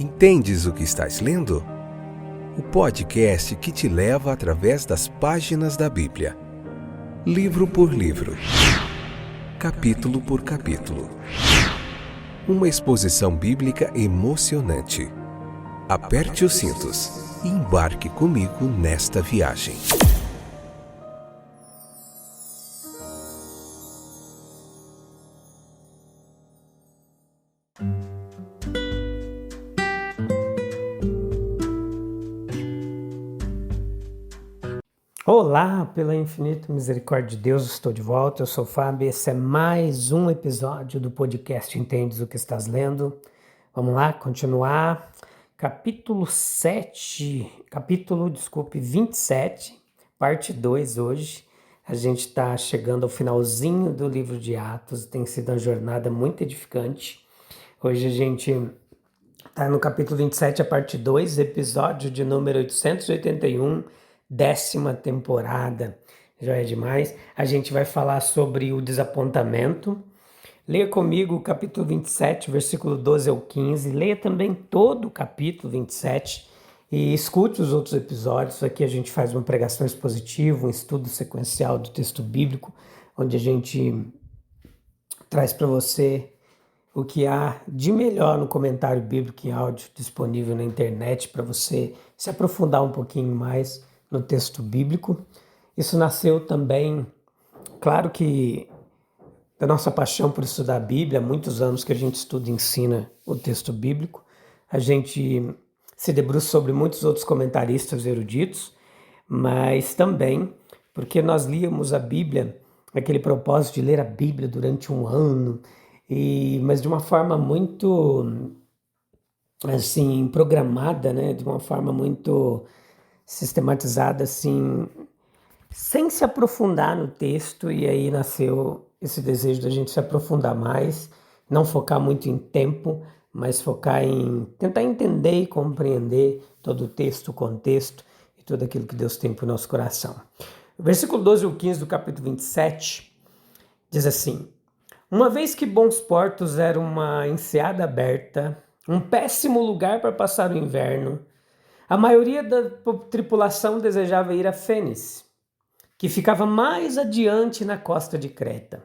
Entendes o que estás lendo? O podcast que te leva através das páginas da Bíblia, livro por livro, capítulo por capítulo. Uma exposição bíblica emocionante. Aperte os cintos e embarque comigo nesta viagem. Olá, pela infinita misericórdia de Deus, estou de volta, eu sou o Fábio, esse é mais um episódio do podcast Entendes o que estás lendo. Vamos lá, continuar. Capítulo 27, parte 2 hoje. A gente está chegando ao finalzinho do livro de Atos, tem sido uma jornada muito edificante. Hoje a gente está no capítulo 27, a parte 2, episódio de número 881, 10ª temporada, já é demais. A gente vai falar sobre o desapontamento. Leia comigo o capítulo 27, versículo 12 ao 15. Leia também todo o capítulo 27 e escute os outros episódios. Aqui a gente faz uma pregação expositiva, um estudo sequencial do texto bíblico, onde a gente traz para você o que há de melhor no comentário bíblico em áudio disponível na internet para você se aprofundar um pouquinho mais no texto bíblico. Isso nasceu também, claro que da nossa paixão por estudar a Bíblia, há muitos anos que a gente estuda e ensina o texto bíblico. A gente se debruça sobre muitos outros comentaristas eruditos, mas também porque nós líamos a Bíblia, aquele propósito de ler a Bíblia durante um ano, mas de uma forma muito assim programada, né? De uma forma muito sistematizada, assim, sem se aprofundar no texto, e aí nasceu esse desejo da gente se aprofundar mais, não focar muito em tempo, mas focar em tentar entender e compreender todo o texto, o contexto e tudo aquilo que Deus tem para o nosso coração. O versículo 12 e 15 do capítulo 27 diz assim: uma vez que Bons Portos era uma enseada aberta, um péssimo lugar para passar o inverno, a maioria da tripulação desejava ir a Fênice, que ficava mais adiante na costa de Creta,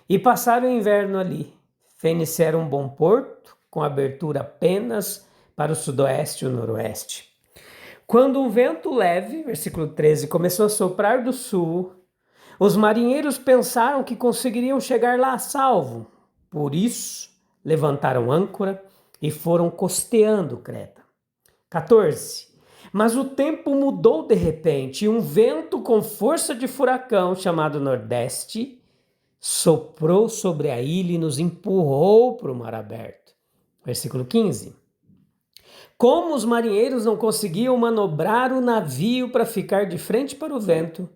e passar o inverno ali. Fênice era um bom porto, com abertura apenas para o sudoeste e o noroeste. Quando um vento leve, versículo 13, começou a soprar do sul, os marinheiros pensaram que conseguiriam chegar lá a salvo. Por isso, levantaram âncora e foram costeando Creta. 14. Mas o tempo mudou de repente e um vento com força de furacão chamado Nordeste soprou sobre a ilha e nos empurrou para o mar aberto. Versículo 15. Como os marinheiros não conseguiam manobrar o navio para ficar de frente para o vento,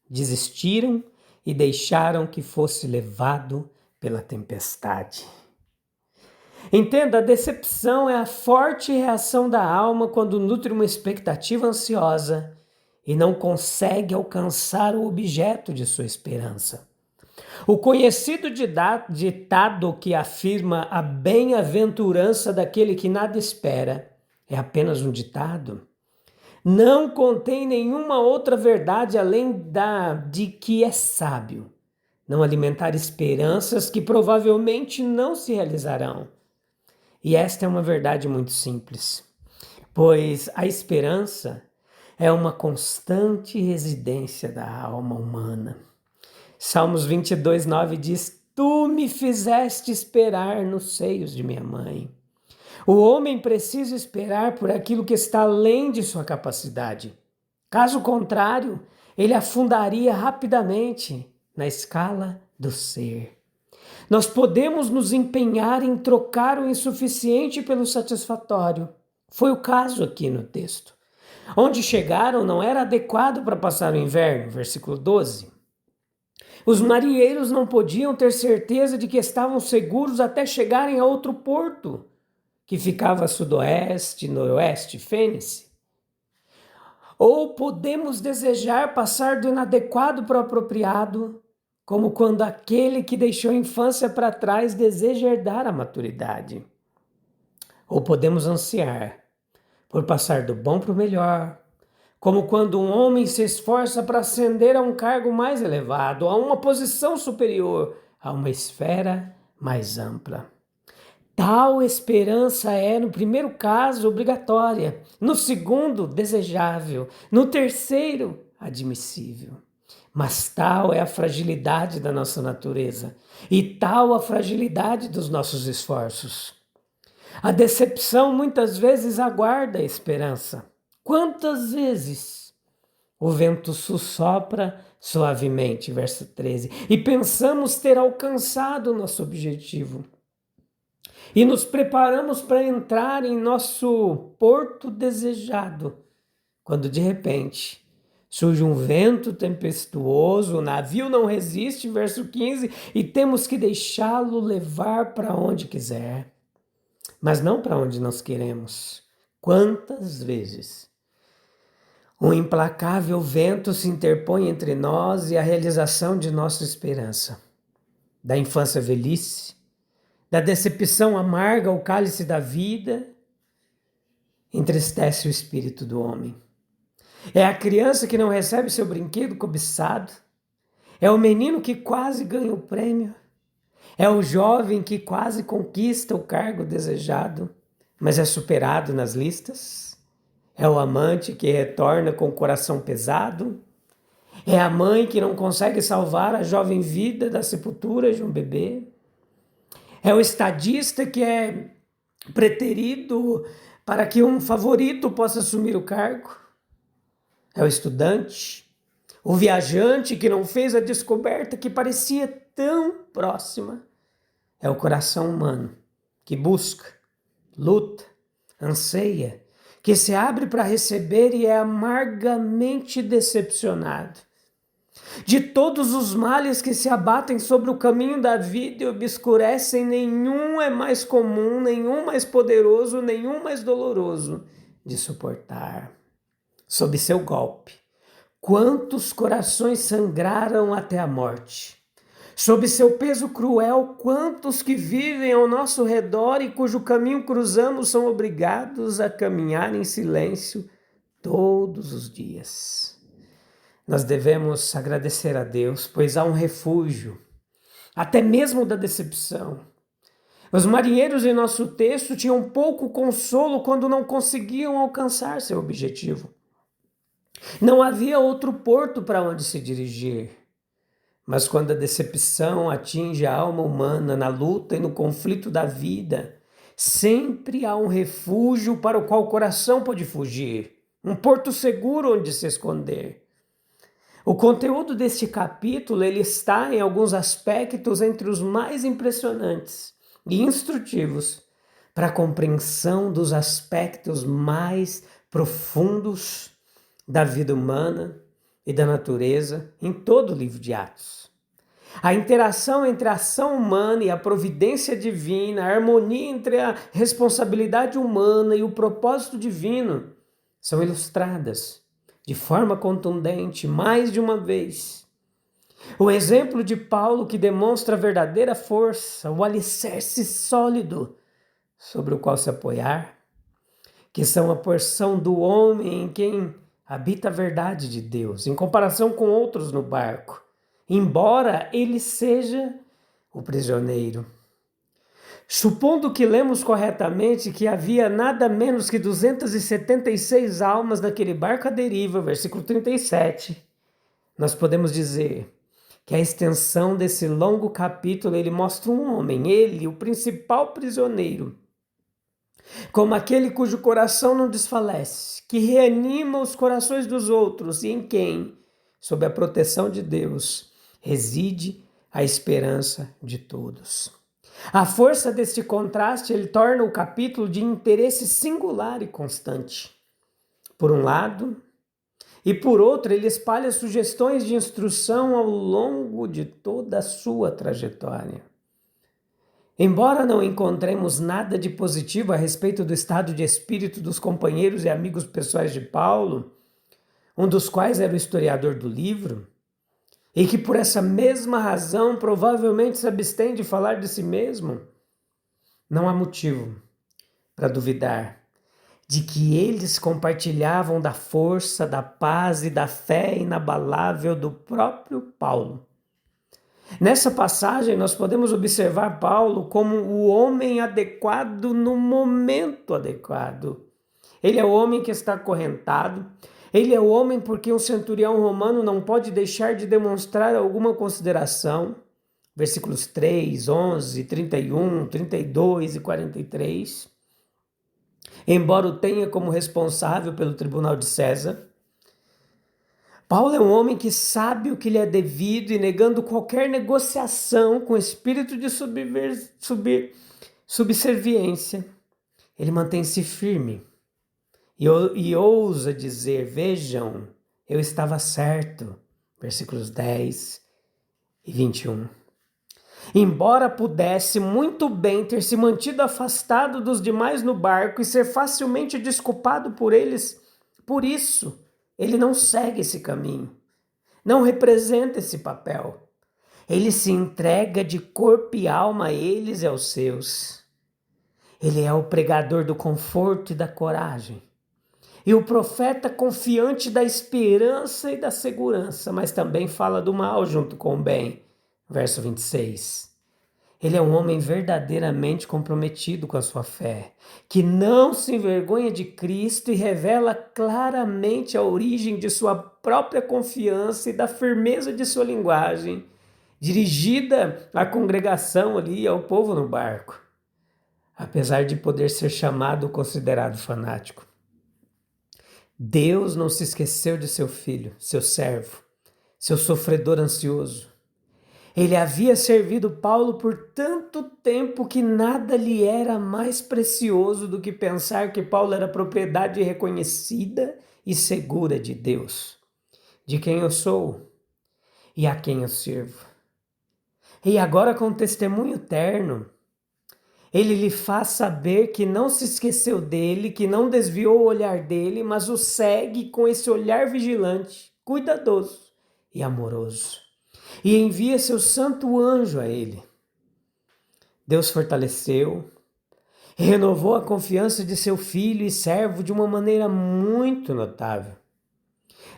desistiram e deixaram que fosse levado pela tempestade. Entenda, a decepção é a forte reação da alma quando nutre uma expectativa ansiosa e não consegue alcançar o objeto de sua esperança. O conhecido ditado que afirma a bem-aventurança daquele que nada espera é apenas um ditado. Não contém nenhuma outra verdade além de que é sábio não alimentar esperanças que provavelmente não se realizarão. E esta é uma verdade muito simples, pois a esperança é uma constante residência da alma humana. Salmos 22, 9 diz: Tu me fizeste esperar nos seios de minha mãe. O homem precisa esperar por aquilo que está além de sua capacidade. Caso contrário, ele afundaria rapidamente na escala do ser. Nós podemos nos empenhar em trocar o insuficiente pelo satisfatório. Foi o caso aqui no texto. Onde chegaram não era adequado para passar o inverno, versículo 12. Os marinheiros não podiam ter certeza de que estavam seguros até chegarem a outro porto, que ficava a sudoeste, noroeste, Fênice. Ou podemos desejar passar do inadequado para o apropriado, como quando aquele que deixou a infância para trás deseja herdar a maturidade. Ou podemos ansiar por passar do bom para o melhor, como quando um homem se esforça para ascender a um cargo mais elevado, a uma posição superior, a uma esfera mais ampla. Tal esperança é, no primeiro caso, obrigatória, no segundo, desejável, no terceiro, admissível. Mas tal é a fragilidade da nossa natureza e tal a fragilidade dos nossos esforços. A decepção muitas vezes aguarda a esperança. Quantas vezes o vento sopra suavemente, verso 13, e pensamos ter alcançado o nosso objetivo. E nos preparamos para entrar em nosso porto desejado, quando de repente surge um vento tempestuoso, o navio não resiste, verso 15, e temos que deixá-lo levar para onde quiser, mas não para onde nós queremos. Quantas vezes um implacável vento se interpõe entre nós e a realização de nossa esperança, da infância à velhice, da decepção amarga o cálice da vida, entristece o espírito do homem. É a criança que não recebe seu brinquedo cobiçado, é o menino que quase ganha o prêmio, é o jovem que quase conquista o cargo desejado, mas é superado nas listas, é o amante que retorna com o coração pesado, é a mãe que não consegue salvar a jovem vida da sepultura de um bebê, é o estadista que é preterido para que um favorito possa assumir o cargo. É o estudante, o viajante que não fez a descoberta que parecia tão próxima. É o coração humano que busca, luta, anseia, que se abre para receber e é amargamente decepcionado. De todos os males que se abatem sobre o caminho da vida e obscurecem, nenhum é mais comum, nenhum mais poderoso, nenhum mais doloroso de suportar. Sob seu golpe, quantos corações sangraram até a morte? Sob seu peso cruel, quantos que vivem ao nosso redor e cujo caminho cruzamos são obrigados a caminhar em silêncio todos os dias? Nós devemos agradecer a Deus, pois há um refúgio, até mesmo da decepção. Os marinheiros em nosso texto tinham pouco consolo quando não conseguiam alcançar seu objetivo. Não havia outro porto para onde se dirigir. Mas quando a decepção atinge a alma humana na luta e no conflito da vida, sempre há um refúgio para o qual o coração pode fugir, um porto seguro onde se esconder. O conteúdo deste capítulo ele está, em alguns aspectos, entre os mais impressionantes e instrutivos para a compreensão dos aspectos mais profundos da vida humana e da natureza em todo o livro de Atos. A interação entre a ação humana e a providência divina, a harmonia entre a responsabilidade humana e o propósito divino são ilustradas de forma contundente, mais de uma vez. O exemplo de Paulo que demonstra a verdadeira força, o alicerce sólido sobre o qual se apoiar, que são a porção do homem em quem habita a verdade de Deus, em comparação com outros no barco, embora ele seja o prisioneiro. Supondo que lemos corretamente que havia nada menos que 276 almas naquele barco à deriva, versículo 37, nós podemos dizer que a extensão desse longo capítulo, ele mostra um homem, ele, o principal prisioneiro, como aquele cujo coração não desfalece, que reanima os corações dos outros e em quem, sob a proteção de Deus, reside a esperança de todos. A força deste contraste ele torna o capítulo de interesse singular e constante. Por um lado, e por outro, ele espalha sugestões de instrução ao longo de toda a sua trajetória. Embora não encontremos nada de positivo a respeito do estado de espírito dos companheiros e amigos pessoais de Paulo, um dos quais era o historiador do livro, e que por essa mesma razão provavelmente se abstém de falar de si mesmo, não há motivo para duvidar de que eles compartilhavam da força, da paz e da fé inabalável do próprio Paulo. Nessa passagem, nós podemos observar Paulo como o homem adequado no momento adequado. Ele é o homem que está acorrentado. Ele é o homem por quem um centurião romano não pode deixar de demonstrar alguma consideração. Versículos 3, 11, 31, 32 e 43. Embora o tenha como responsável pelo tribunal de César, Paulo é um homem que sabe o que lhe é devido e, negando qualquer negociação com espírito de subserviência, ele mantém-se firme e ousa dizer: vejam, eu estava certo. Versículos 10 e 21. Embora pudesse muito bem ter se mantido afastado dos demais no barco e ser facilmente desculpado por eles, por isso, ele não segue esse caminho, não representa esse papel. Ele se entrega de corpo e alma a eles e aos seus. Ele é o pregador do conforto e da coragem. E o profeta confiante da esperança e da segurança, mas também fala do mal junto com o bem. Verso 26. Ele é um homem verdadeiramente comprometido com a sua fé, que não se envergonha de Cristo e revela claramente a origem de sua própria confiança e da firmeza de sua linguagem, dirigida à congregação ali, ao povo no barco, apesar de poder ser chamado ou considerado fanático. Deus não se esqueceu de seu filho, seu servo, seu sofredor ansioso. Ele havia servido Paulo por tanto tempo que nada lhe era mais precioso do que pensar que Paulo era propriedade reconhecida e segura de Deus, de quem eu sou e a quem eu sirvo. E agora, com testemunho terno, ele lhe faz saber que não se esqueceu dele, que não desviou o olhar dele, mas o segue com esse olhar vigilante, cuidadoso e amoroso. E envia seu santo anjo a ele. Deus fortaleceu, renovou a confiança de seu filho e servo de uma maneira muito notável.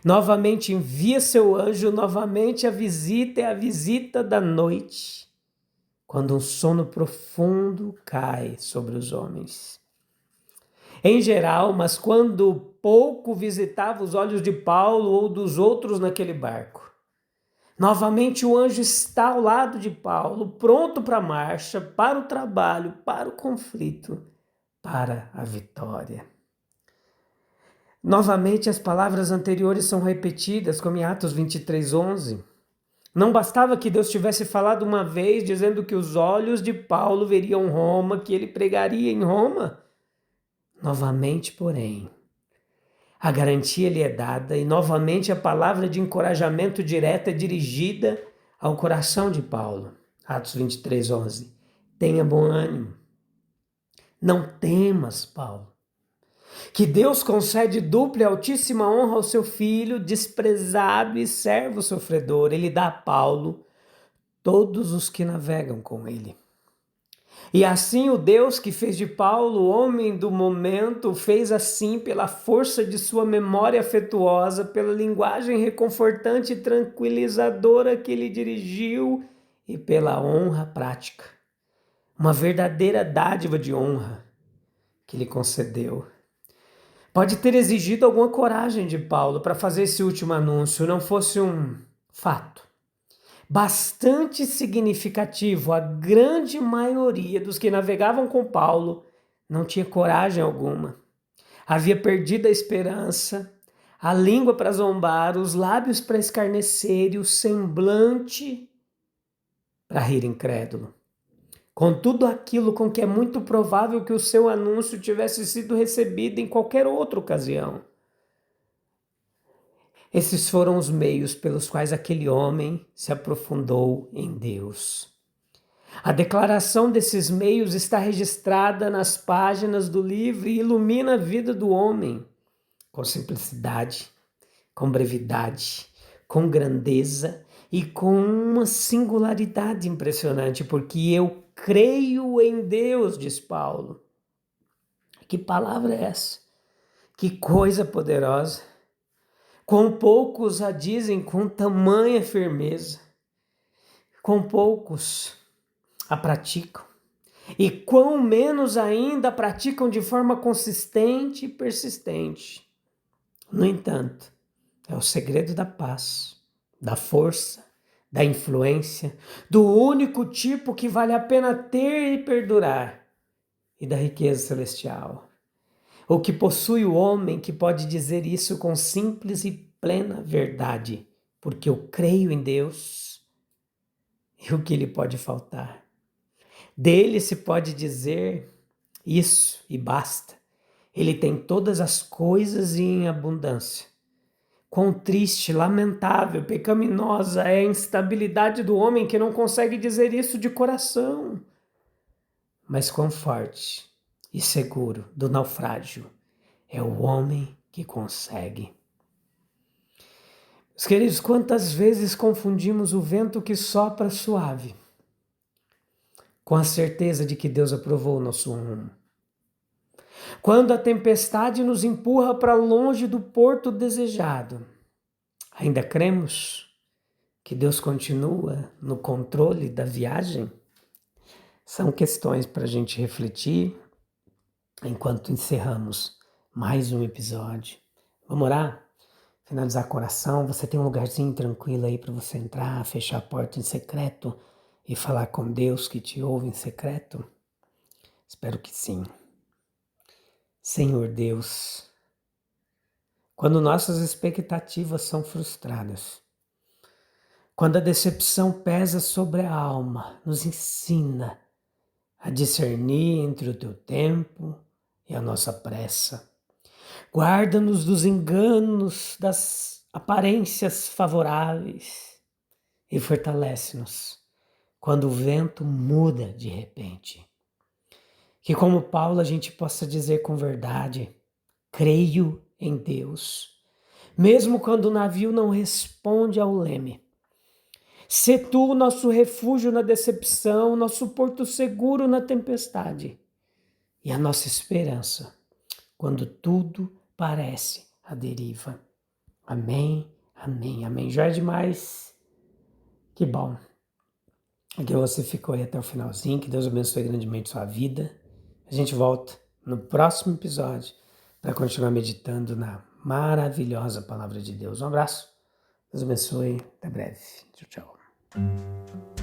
Novamente envia seu anjo, novamente a visita é a visita da noite, quando um sono profundo cai sobre os homens. Em geral, mas quando pouco visitava os olhos de Paulo ou dos outros naquele barco, novamente o anjo está ao lado de Paulo, pronto para a marcha, para o trabalho, para o conflito, para a vitória. Novamente as palavras anteriores são repetidas, como em Atos 23, 11. Não bastava que Deus tivesse falado uma vez, dizendo que os olhos de Paulo veriam Roma, que ele pregaria em Roma. Novamente, porém, a garantia lhe é dada e novamente a palavra de encorajamento direta é dirigida ao coração de Paulo. Atos 23, 11. Tenha bom ânimo. Não temas, Paulo, que Deus concede dupla e altíssima honra ao seu filho, desprezado e servo sofredor. Ele dá a Paulo todos os que navegam com ele. E assim o Deus que fez de Paulo o homem do momento, fez assim pela força de sua memória afetuosa, pela linguagem reconfortante e tranquilizadora que ele dirigiu e pela honra prática. Uma verdadeira dádiva de honra que lhe concedeu. Pode ter exigido alguma coragem de Paulo para fazer esse último anúncio, não fosse um fato bastante significativo. A grande maioria dos que navegavam com Paulo não tinha coragem alguma. Havia perdido a esperança, a língua para zombar, os lábios para escarnecer e o semblante para rir incrédulo. Com tudo aquilo com que é muito provável que o seu anúncio tivesse sido recebido em qualquer outra ocasião. Esses foram os meios pelos quais aquele homem se aprofundou em Deus. A declaração desses meios está registrada nas páginas do livro e ilumina a vida do homem com simplicidade, com brevidade, com grandeza e com uma singularidade impressionante, porque eu creio em Deus, diz Paulo. Que palavra é essa? Que coisa poderosa! Quão poucos a dizem com tamanha firmeza, quão poucos a praticam, e quão menos ainda a praticam de forma consistente e persistente. No entanto, é o segredo da paz, da força, da influência, do único tipo que vale a pena ter e perdurar, e da riqueza celestial. O que possui o homem que pode dizer isso com simples e plena verdade, porque eu creio em Deus, e o que lhe pode faltar? Dele se pode dizer isso e basta. Ele tem todas as coisas e em abundância. Quão triste, lamentável, pecaminosa é a instabilidade do homem que não consegue dizer isso de coração. Mas quão forte e seguro do naufrágio é o homem que consegue. Meus queridos, quantas vezes confundimos o vento que sopra suave com a certeza de que Deus aprovou o nosso rumo. Quando a tempestade nos empurra para longe do porto desejado, ainda cremos que Deus continua no controle da viagem? São questões para a gente refletir enquanto encerramos mais um episódio. Vamos orar? Finalizar coração. Você tem um lugarzinho tranquilo aí para você entrar, fechar a porta em secreto e falar com Deus que te ouve em secreto? Espero que sim. Senhor Deus, quando nossas expectativas são frustradas, quando a decepção pesa sobre a alma, nos ensina a discernir entre o teu tempo e a nossa pressa. Guarda-nos dos enganos, das aparências favoráveis e fortalece-nos quando o vento muda de repente. Que como Paulo a gente possa dizer com verdade, creio em Deus, mesmo quando o navio não responde ao leme. Sê tu o nosso refúgio na decepção, nosso porto seguro na tempestade e a nossa esperança quando tudo parece à deriva. Amém, amém, amém. Já é demais. Que bom que você ficou aí até o finalzinho. Que Deus abençoe grandemente sua vida. A gente volta no próximo episódio para continuar meditando na maravilhosa palavra de Deus. Um abraço. Deus abençoe. Até breve. Tchau, tchau.